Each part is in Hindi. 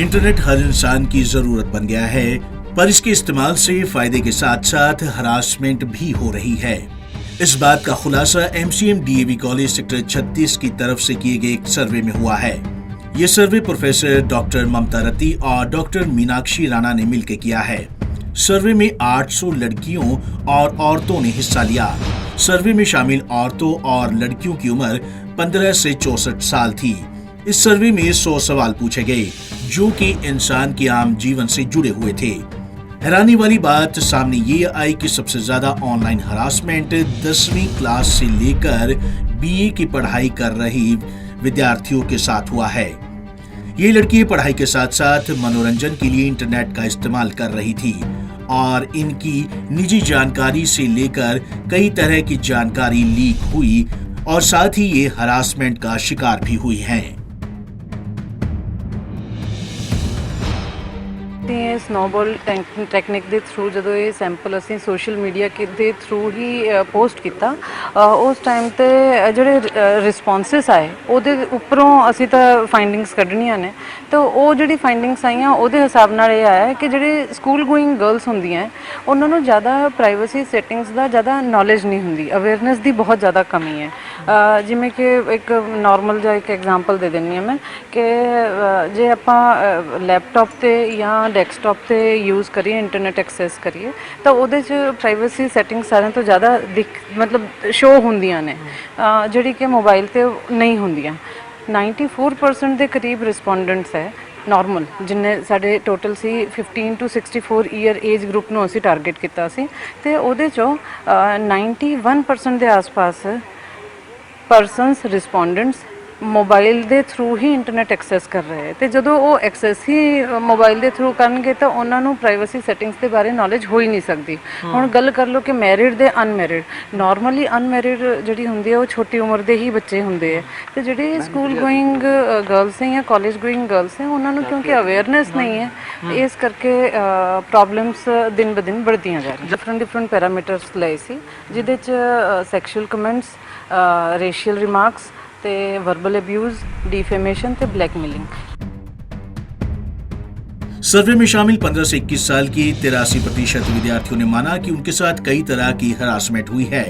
इंटरनेट हर इंसान की जरूरत बन गया है, पर इसके इस्तेमाल से फायदे के साथ साथ हरासमेंट भी हो रही है। इस बात का खुलासा MCM DAV कॉलेज सेक्टर 36 की तरफ से किए गए एक सर्वे में हुआ है। ये सर्वे प्रोफेसर डॉक्टर ममता रति और डॉक्टर मीनाक्षी राणा ने मिलकर किया है। सर्वे में 800 लड़कियों और औरतों ने हिस्सा लिया। सर्वे में शामिल औरतों और लड़कियों की उम्र 15 से 64 साल थी। इस सर्वे में 100 सवाल पूछे गए जो कि इंसान के आम जीवन से जुड़े हुए थे। हैरानी वाली बात सामने ये आई कि सबसे ज्यादा ऑनलाइन हरासमेंट 10वीं क्लास से लेकर BA की पढ़ाई कर रही विद्यार्थियों के साथ हुआ है। ये लड़की पढ़ाई के साथ साथ मनोरंजन के लिए इंटरनेट का इस्तेमाल कर रही थी और इनकी निजी जानकारी से लेकर कई तरह की जानकारी लीक हुई और साथ ही ये हरासमेंट का शिकार भी हुई हैं। स्नोबॉल टैक्निक के थ्रू जो ये सैंपल असी सोशल मीडिया के थ्रू ही पोस्ट किया, उस टाइम ते जोड़े रिस्पॉन्सिस आए उहदे उपरों असी तो फाइंडिंग्स कढ़नियां ने। तो वो जी फाइंडिंग्स आईयां उहदे हिसाब नाल ये आया कि जिहड़ी स्कूल गोइंग गर्ल्स होंदियां उन्होंने ज़्यादा प्राइवेसी सैटिंग्स का ज़्यादा नॉलेज नहीं होंदी, अवेयरनेस की बहुत ज़्यादा कमी है। जिमें कि एक नॉर्मल जो एक एग्जाम्पल दे देनी है मैं कि जे आपां लैपटॉप ते या डेस्कटॉप ते यूज़ करिए इंटरनेट एक्सैस करिए तो वो प्राइवेसी सैटिंग सारे तो ज़्यादा मतलब शो होंदियां ने जिहड़ी कि मोबाइल ते नहीं होंदियां। 94% के करीब रिस्पोंडेंट्स है नॉर्मल जिन्ने साढ़े टोटल सी 15 to 64 ईयर एज ग्रुप नूं असीं टारगेट किया सी ते उहदे चों 91% के आस-पास परसनस रिस्पोंडेंट्स मोबाइल के थ्रू ही इंटरनेट एक्सैस कर रहे हैं। तो जो वो एक्सैस ही मोबाइल के थ्रू करनगे तो उन्होंने प्राइवेसी सैटिंग्स के बारे नॉलेज हो ही नहीं सकती। हुण गल कर लो कि married they unmarried, normally unmarried जिहड़ी हुंदी है वो छोटी उम्र के ही बच्चे हुंदे है। तो जिहड़ी स्कूल गोइंग गर्ल्स हैं या कॉलेज गोइंग गर्ल्स हैं उन्होंने क्योंकि अवेयरनेस नहीं है इस करके प्रॉब्लम्स दिन ब दिन बढ़दियां जा रही। डिफरेंट पैरामीटर्स लए सी जिहदे च सैक्शुअल कमेंट्स, रेशियल रिमार्क्स ते वर्बल अब्यूज, डिफेमेशन ते ब्लैकमेलिंग। सर्वे में शामिल 15 से 21 साल की 83% विद्यार्थियों ने माना कि उनके साथ कई तरह की हरासमेंट हुई है।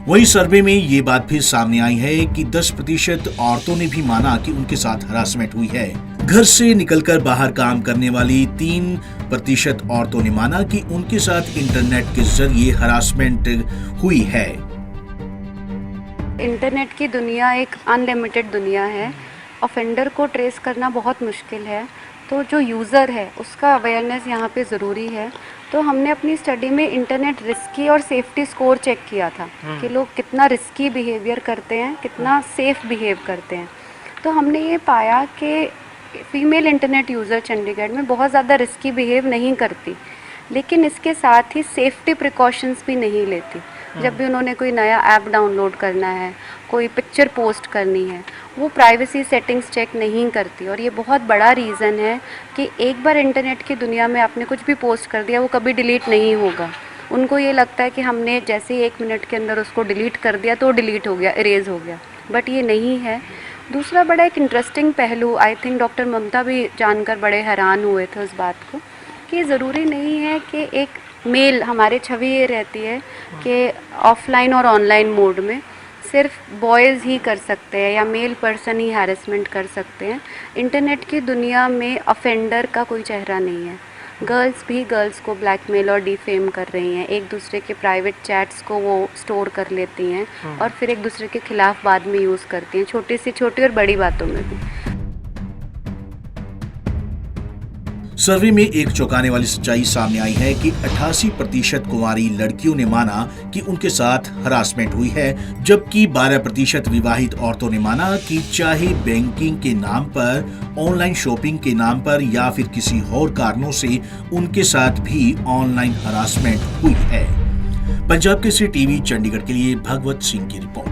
वहीं सर्वे में ये बात भी सामने आई है कि 10% औरतों ने भी माना कि उनके साथ हरासमेंट हुई है। घर से निकलकर बाहर काम करने वाली 3% औरतों ने माना कि उनके साथ इंटरनेट के जरिए हरासमेंट हुई है। इंटरनेट की दुनिया एक अनलिमिटेड दुनिया है। ऑफेंडर को ट्रेस करना बहुत मुश्किल है, तो जो यूज़र है उसका अवेयरनेस यहाँ पे ज़रूरी है। तो हमने अपनी स्टडी में इंटरनेट रिस्की और सेफ्टी स्कोर चेक किया था कि लोग कितना रिस्की बिहेवियर करते हैं, कितना सेफ़ बिहेव करते हैं। तो हमने ये पाया कि फ़ीमेल इंटरनेट यूज़र चंडीगढ़ में बहुत ज़्यादा रिस्की बिहेव नहीं करती, लेकिन इसके साथ ही सेफ्टी प्रिकॉशंस भी नहीं लेती। जब भी उन्होंने कोई नया ऐप डाउनलोड करना है, कोई पिक्चर पोस्ट करनी है, वो प्राइवेसी सेटिंग्स चेक नहीं करती। और ये बहुत बड़ा रीज़न है कि एक बार इंटरनेट की दुनिया में आपने कुछ भी पोस्ट कर दिया वो कभी डिलीट नहीं होगा। उनको ये लगता है कि हमने जैसे ही 1 मिनट के अंदर उसको डिलीट कर दिया तो डिलीट हो गया, इरेज हो गया, बट ये नहीं है। दूसरा बड़ा एक इंटरेस्टिंग पहलू, आई थिंक डॉक्टर ममता भी जानकर बड़े हैरान हुए थे उस बात को, कि ज़रूरी नहीं है कि एक मेल, हमारे छवि ये रहती है कि ऑफलाइन और ऑनलाइन मोड में सिर्फ बॉयज़ ही कर सकते हैं या मेल पर्सन ही हैरेसमेंट कर सकते हैं। इंटरनेट की दुनिया में ऑफेंडर का कोई चेहरा नहीं है। गर्ल्स भी गर्ल्स को ब्लैकमेल और डिफेम कर रही हैं, एक दूसरे के प्राइवेट चैट्स को वो स्टोर कर लेती हैं और फिर एक दूसरे के खिलाफ बाद में यूज़ करती हैं, छोटी से छोटी और बड़ी बातों में भी। सर्वे में एक चौंकाने वाली सच्चाई सामने आई है कि 88% कुंवारी लड़कियों ने माना कि उनके साथ हरासमेंट हुई है, जबकि 12% विवाहित औरतों ने माना कि चाहे बैंकिंग के नाम पर, ऑनलाइन शॉपिंग के नाम पर या फिर किसी और कारणों से उनके साथ भी ऑनलाइन हरासमेंट हुई है। पंजाब केसरी टीवी चंडीगढ़ के लिए भगवत सिंह की रिपोर्ट।